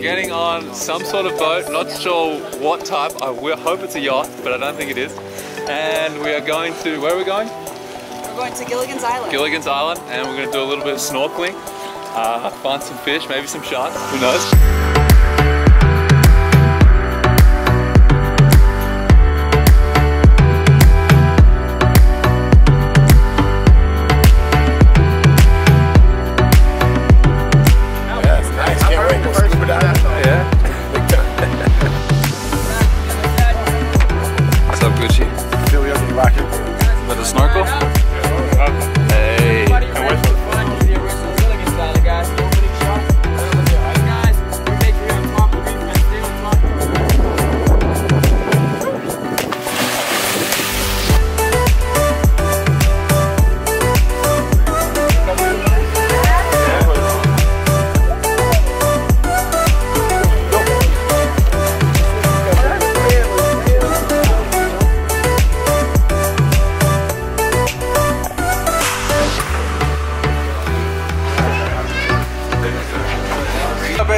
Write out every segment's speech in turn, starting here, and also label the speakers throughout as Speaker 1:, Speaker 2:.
Speaker 1: getting on some sort of boat, not sure what type. I hope it's a yacht, but I don't think it is. And we are going to, where are we going?
Speaker 2: We're going to Giligan's Island.
Speaker 1: Giligan's Island, and we're going to do a little bit of snorkeling, find some fish, maybe some sharks, who knows? Snorkel? Hey.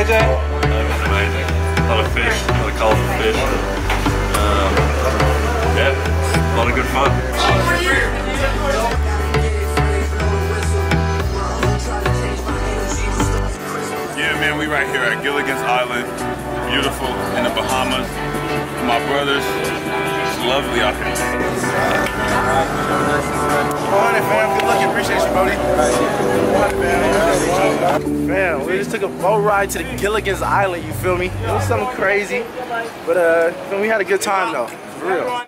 Speaker 3: It's amazing. A lot of fish, a lot of colourful fish. Yeah, a lot of good fun. Yeah, man, we right here at Giligan's Island. Beautiful in the Bahamas. My brothers, it's lovely out here.
Speaker 4: Morning, fam. Good looking. Appreciate you, Bodie. Man, we just took a boat ride to the Giligan's Island, you feel me? It was something crazy, but we had a good time though, for real.